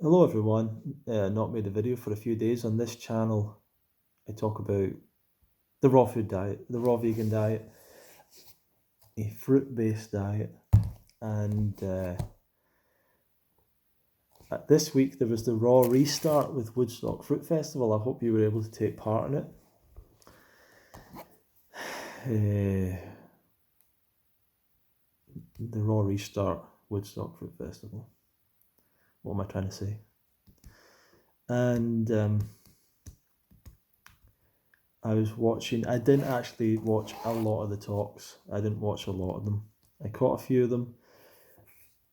Hello everyone. Not made a video for a few days. On this channel, I talk about the raw food diet, the raw vegan diet, a fruit-based diet, and this week there was the Raw Restart with Woodstock Fruit Festival. I hope you were able to take part in it. The Raw Restart Woodstock Fruit Festival. What am I trying to say? And I was watching. I didn't actually watch a lot of the talks. I didn't watch a lot of them. I caught a few of them.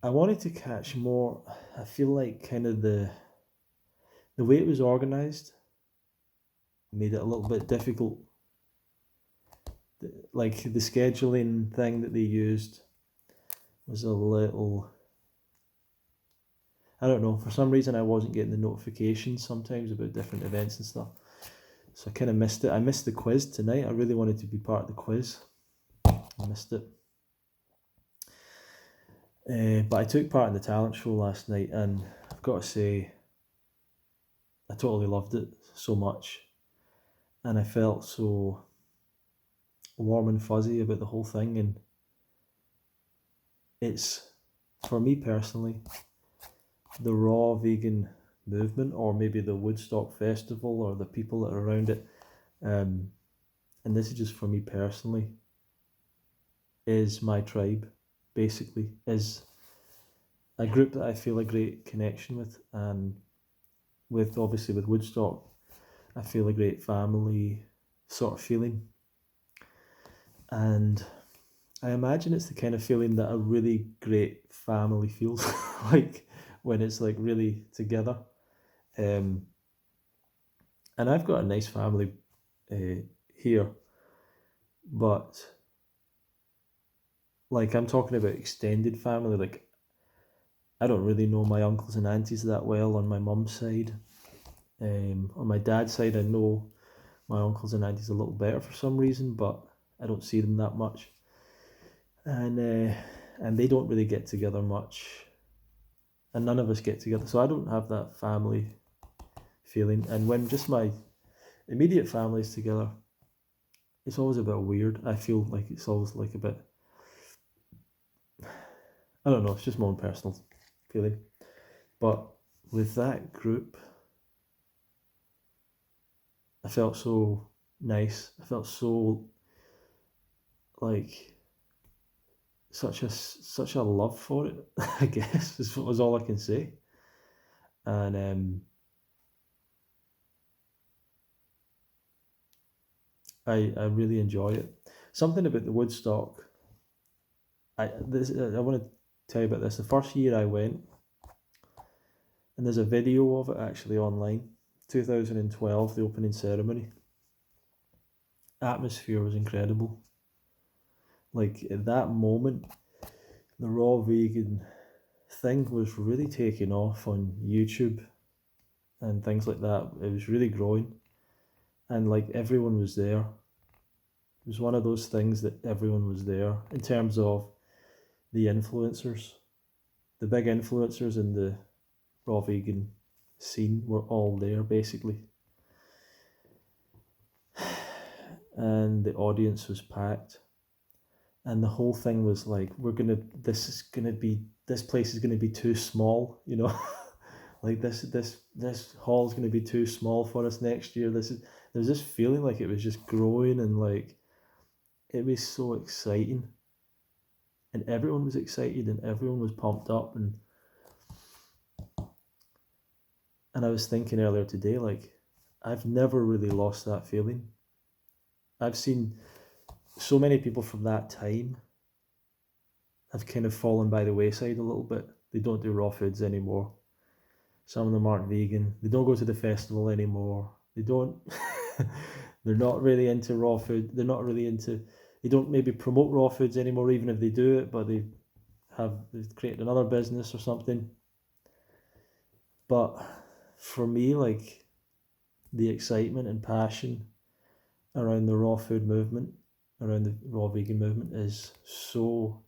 I wanted to catch more. I feel like kind of the way it was organized made it a little bit difficult. Like the scheduling thing that they used was a little. I don't know. For some reason, I wasn't getting the notifications sometimes about different events and stuff. So I kind of missed it. I missed the quiz tonight. I really wanted to be part of the quiz. I missed it. But I took part in the talent show last night, and I've got to say, I totally loved it so much. And I felt so warm and fuzzy about the whole thing. And it's, for me personally, the raw vegan movement, or maybe the Woodstock Festival, or the people that are around it, and this is just for me personally, is my tribe, basically, is a group that I feel a great connection with, and obviously with Woodstock, I feel a great family sort of feeling. And I imagine it's the kind of feeling that a really great family feels like when it's like really together. And I've got a nice family here, but like I'm talking about extended family. Like I don't really know my uncles and aunties that well on my mum's side. On my dad's side, I know my uncles and aunties a little better for some reason, but I don't see them that much. And they don't really get together much, and none of us get together, so I don't have that family feeling. And when just my immediate family is together, it's always a bit weird. I feel like it's always like a bit, I don't know, it's just my own personal feeling. But with that group, I felt so nice. I felt so like such a love for it. I guess is all I can say. And I really enjoy it. Something about the Woodstock. I want to tell you about this. The first year I went, and there's a video of it actually online. 2012, the opening ceremony. Atmosphere was incredible. Like at that moment, the raw vegan thing was really taking off on YouTube and things like that. It was really growing, and like everyone was there. It was one of those things that everyone was there in terms of the influencers. The big influencers in the raw vegan scene were all there basically. And the audience was packed. And the whole thing was like, this place is gonna be too small, you know. Like this hall is gonna be too small for us next year. There's this feeling like it was just growing, and like it was so exciting. And everyone was excited and everyone was pumped up, and I was thinking earlier today, like, I've never really lost that feeling. I've seen so many people from that time have kind of fallen by the wayside a little bit. They don't do raw foods anymore. Some of them aren't vegan. They don't go to the festival anymore. They don't. They're not really into raw food. They're not really into. They don't maybe promote raw foods anymore, even if they do it. But they've created another business or something. But for me, like the excitement and passion around the raw food movement, around the raw vegan movement, is so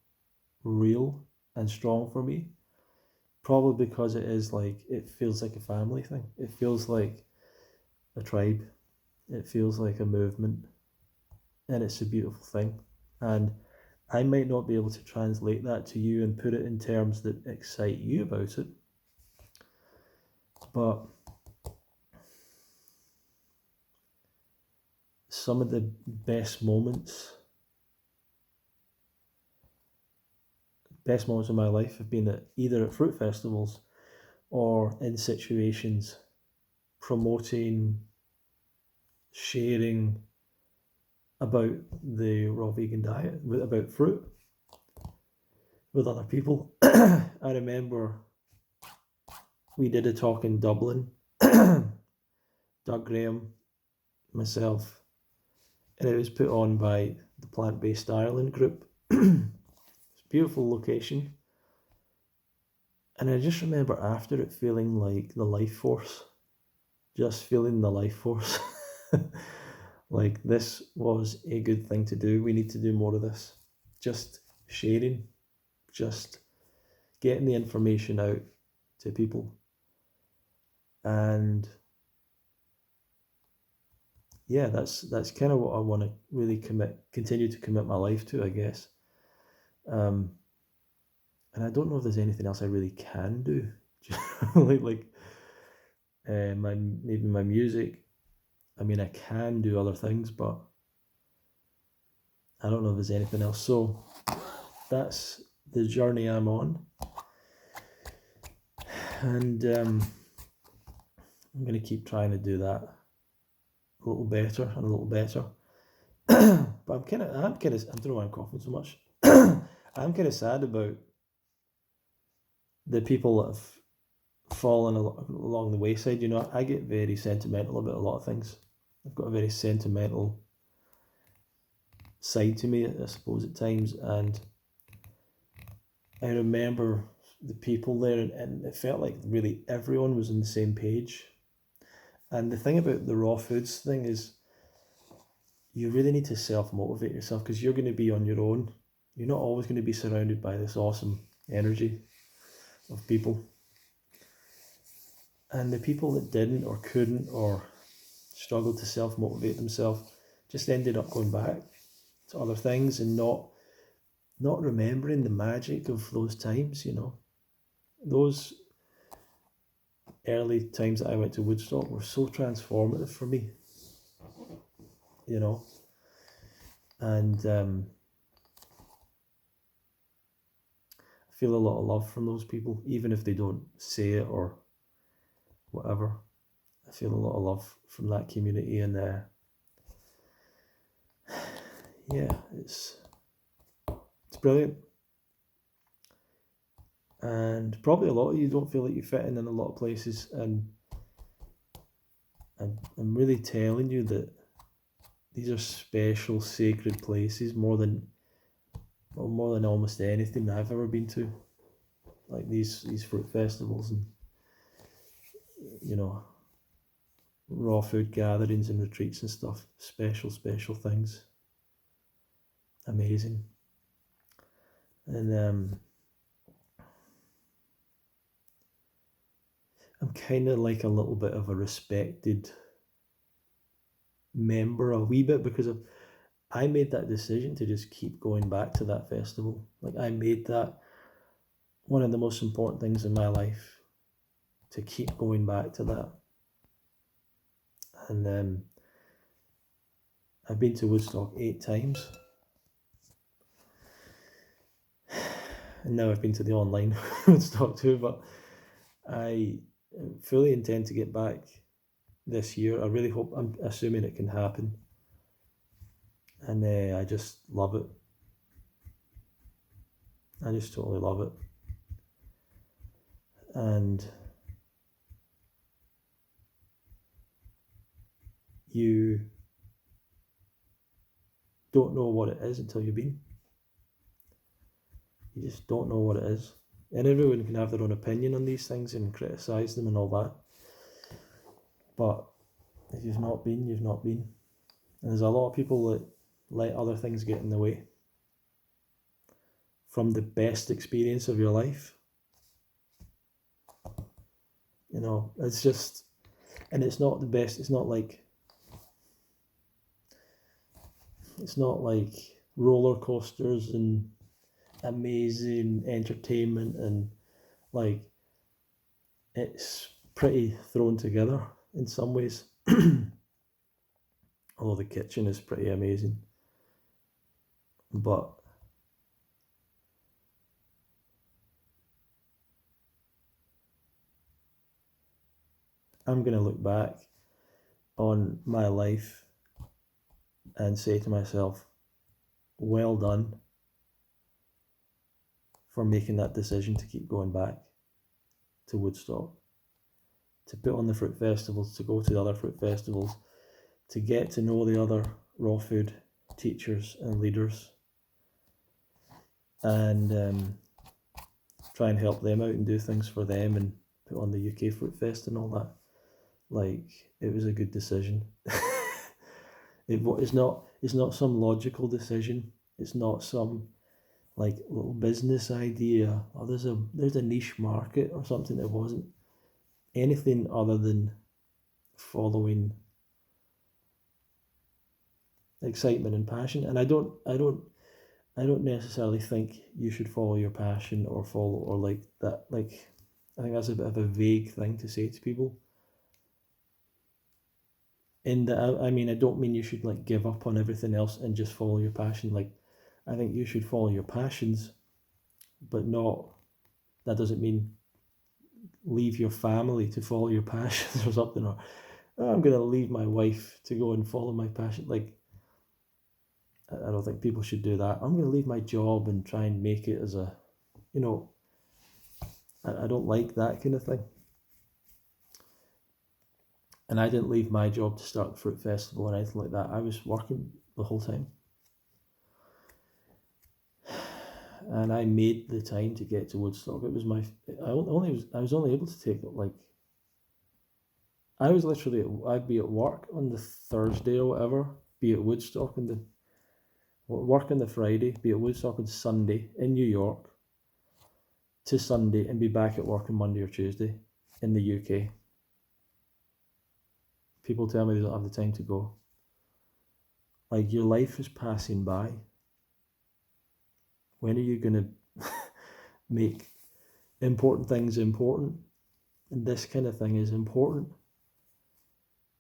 real and strong for me. Probably because it feels like a family thing. It feels like a tribe. It feels like a movement, and it's a beautiful thing. And I might not be able to translate that to you and put it in terms that excite you about it, but some of the best moments of my life have been either at fruit festivals or in situations promoting, sharing about the raw vegan diet, about fruit with other people. I remember we did a talk in Dublin, Doug Graham, myself, and it was put on by the Plant Based Ireland group. It's a beautiful location. And I just remember after it feeling like the life force, just feeling the life force. Like this was a good thing to do. We need to do more of this. Just sharing, just getting the information out to people. And yeah, that's kind of what I want to really continue to commit my life to, I guess. And I don't know if there's anything else I really can do. like maybe my music. I mean, I can do other things, but I don't know if there's anything else. So that's the journey I'm on, and I'm going to keep trying to do that a little better and a little better. But I don't know why I'm coughing so much. I'm kind of sad about the people that have fallen along the wayside. You know, I get very sentimental about a lot of things. I've got a very sentimental side to me, I suppose, at times, and I remember the people there, and it felt like really everyone was on the same page. And the thing about the raw foods thing is you really need to self-motivate yourself, because you're going to be on your own. You're not always going to be surrounded by this awesome energy of people. And the people that didn't or couldn't or struggled to self-motivate themselves just ended up going back to other things and not remembering the magic of those times, you know. Those early times that I went to Woodstock were so transformative for me, you know. And I feel a lot of love from those people, even if they don't say it or whatever. I feel a lot of love from that community, and yeah, it's brilliant. And probably a lot of you don't feel like you fit in a lot of places, and I'm really telling you that these are special, sacred places more than almost anything I've ever been to. Like these fruit festivals and, you know, raw food gatherings and retreats and stuff. Special things. Amazing. And I'm kind of like a little bit of a respected member, a wee bit, because I made that decision to just keep going back to that festival. Like, I made that one of the most important things in my life, to keep going back to that. And I've been to Woodstock 8 times. And now I've been to the online Woodstock too, but I fully intend to get back this year. I really hope, I'm assuming it can happen. And I just love it. I just totally love it. And you don't know what it is until you've been. You just don't know what it is. And everyone can have their own opinion on these things and criticise them and all that. But if you've not been, you've not been. And there's a lot of people that let other things get in the way from the best experience of your life. You know, it's just, and it's not the best. It's not like roller coasters and amazing entertainment, and like it's pretty thrown together in some ways. Although the kitchen is pretty amazing, but I'm gonna look back on my life and say to myself, well done for making that decision to keep going back to Woodstock, to put on the fruit festivals, to go to the other fruit festivals, to get to know the other raw food teachers and leaders, and try and help them out and do things for them and put on the UK Fruit Fest and all that. Like, it was a good decision. It's not some logical decision. It's not some like little business idea. Oh, there's a niche market or something. That wasn't anything other than following excitement and passion. And I don't necessarily think you should follow your passion or follow or like that. Like, I think that's a bit of a vague thing to say to people. And I mean, I don't mean you should like give up on everything else and just follow your passion. Like, I think you should follow your passions, but not. That doesn't mean leave your family to follow your passions or something. Or oh, I'm going to leave my wife to go and follow my passion. Like, I don't think people should do that. I'm going to leave my job and try and make it as a, you know, I don't like that kind of thing. And I didn't leave my job to start the fruit festival or anything like that. I was working the whole time. And I made the time to get to Woodstock. It was I was only able to take it like, I was literally, I'd be at work on the Thursday or whatever, be at Woodstock on the, work on the Friday, be at Woodstock on Sunday in New York to Sunday, and be back at work on Monday or Tuesday in the UK. People tell me they don't have the time to go. Like, your life is passing by. When are you going to make important things important? And this kind of thing is important.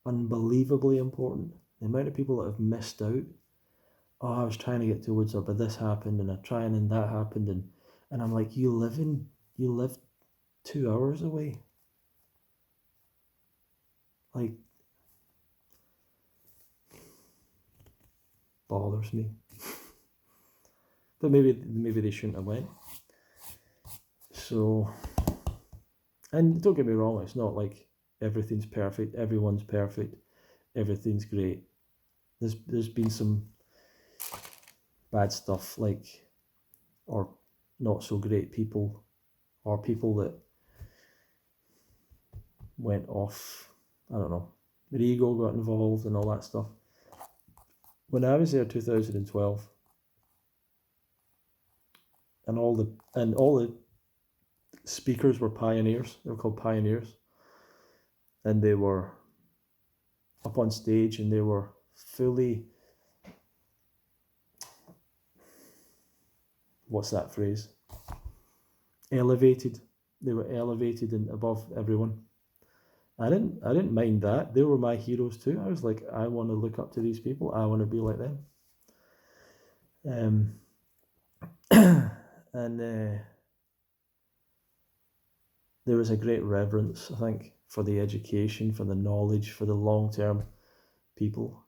Unbelievably important. The amount of people that have missed out. Oh, I was trying to get to Woodstock, but this happened, and I tried, and that happened, and I'm like, you live 2 hours away. Like, bothers me. But maybe they shouldn't have went. So, and don't get me wrong, it's not like everything's perfect, everyone's perfect, everything's great. There's been some bad stuff, like, or not so great people, or people that went off, I don't know, their ego got involved and all that stuff. When I was there 2012, and all the speakers were pioneers. They were called pioneers, and they were up on stage, and they were fully, what's that phrase? Elevated. They were elevated and above everyone. I didn't mind that. They were my heroes too. I was like, I want to look up to these people. I want to be like them. And there was a great reverence, I think, for the education, for the knowledge, for the long-term people.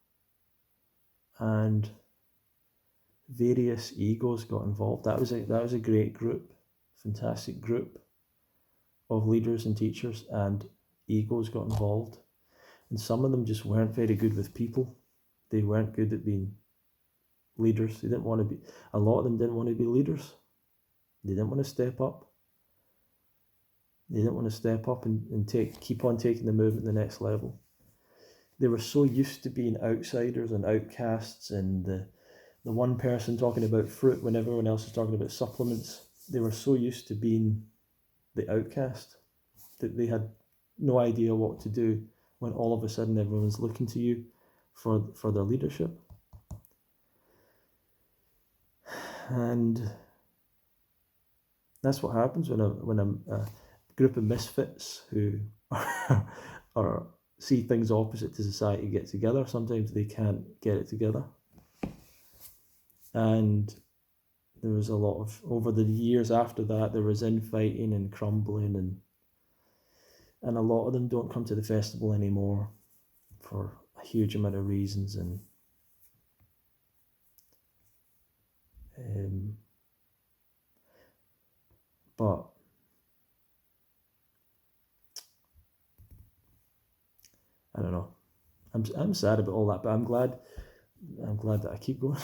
And various egos got involved. That was a great group, fantastic group of leaders and teachers, and egos got involved. And some of them just weren't very good with people. They weren't good at being leaders. They didn't want to be, a lot of them didn't want to be leaders. They didn't want to step up. They didn't want to step up and keep on taking the movement to the next level. They were so used to being outsiders and outcasts, and the one person talking about fruit when everyone else is talking about supplements. They were so used to being the outcast that they had no idea what to do when all of a sudden everyone's looking to you for their leadership. And that's what happens when a group of misfits who are see things opposite to society get together. Sometimes they can't get it together. And there was a lot of, over the years after that, there was infighting and crumbling, and a lot of them don't come to the festival anymore for a huge amount of reasons. And but I don't know. I'm sad about all that, but I'm glad that I keep going.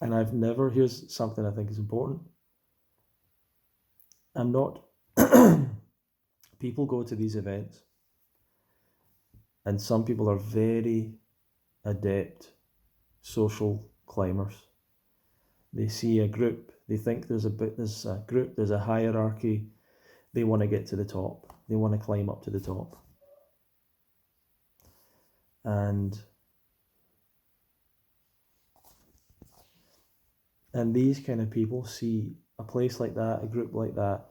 And I've never, here's something I think is important. I'm not, people go to these events, and some people are very adept social climbers. They see a group, they think there's a group, there's a hierarchy, they want to get to the top, they want to climb up to the top. And these kind of people see a place like that, a group like that,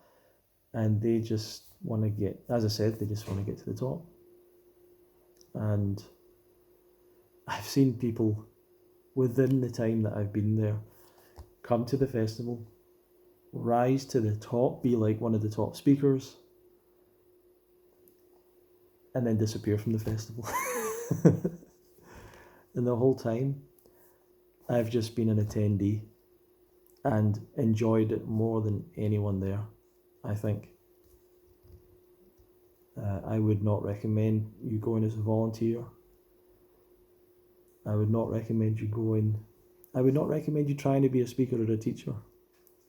and they just want to get, as I said, they just want to get to the top. And I've seen people within the time that I've been there come to the festival, rise to the top, be like one of the top speakers, and then disappear from the festival. And the whole time, I've just been an attendee and enjoyed it more than anyone there, I think. I would not recommend you going as a volunteer. I would not recommend you going. I would not recommend you trying to be a speaker or a teacher.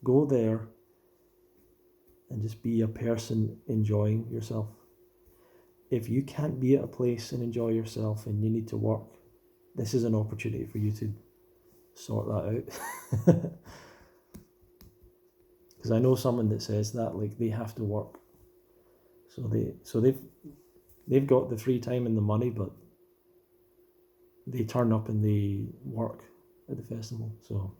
Go there and just be a person enjoying yourself. If you can't be at a place and enjoy yourself and you need to work, this is an opportunity for you to sort that out. Because I know someone that says that, like, they have to work. So they've got the free time and the money, but they turn up and they work at the festival. So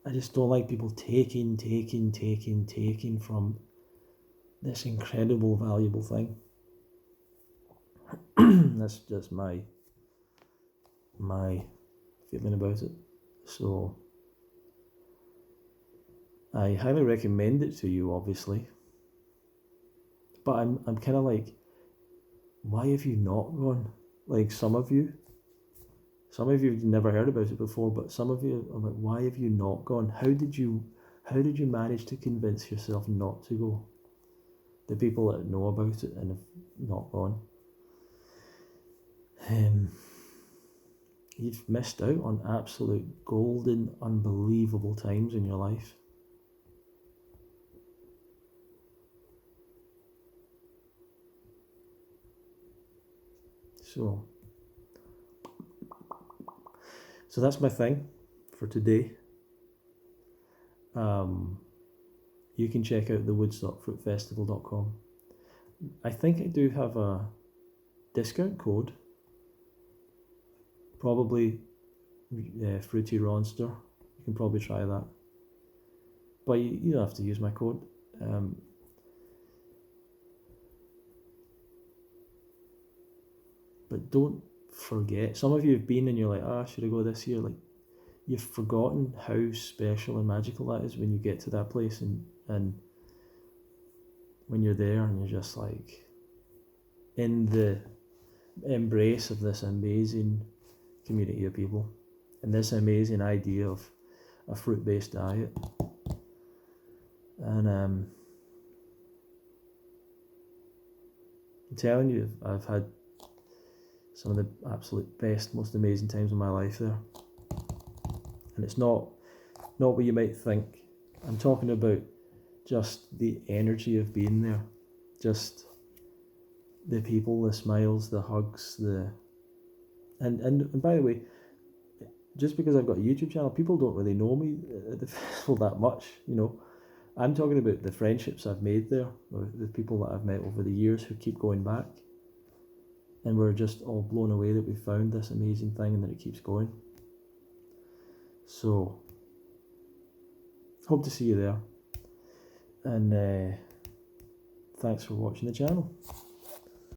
I just don't like people taking from this incredible, valuable thing. That's just my feeling about it. So I highly recommend it to you, obviously. But I'm kind of like, why have you not gone? Like, some of you have never heard about it before, but some of you are like, why have you not gone? How did you manage to convince yourself not to go? The people that know about it and have not gone. You've missed out on absolute golden, unbelievable times in your life. So that's my thing for today. You can check out the woodstockfruitfestival.com. I think I do have a discount code. Probably Fruity Ronster. You can probably try that. But you don't have to use my code. But don't forget, some of you have been and you're like, should I go this year? Like, you've forgotten how special and magical that is when you get to that place and when you're there and you're just like in the embrace of this amazing community of people and this amazing idea of a fruit-based diet. And I'm telling you, I've had some of the absolute best, most amazing times of my life there. And it's not what you might think. I'm talking about just the energy of being there. Just the people, the smiles, the hugs, and by the way, just because I've got a YouTube channel, people don't really know me at the festival that much, you know. I'm talking about the friendships I've made there, or the people that I've met over the years who keep going back. And we're just all blown away that we found this amazing thing and that it keeps going. So, hope to see you there. And thanks for watching the channel.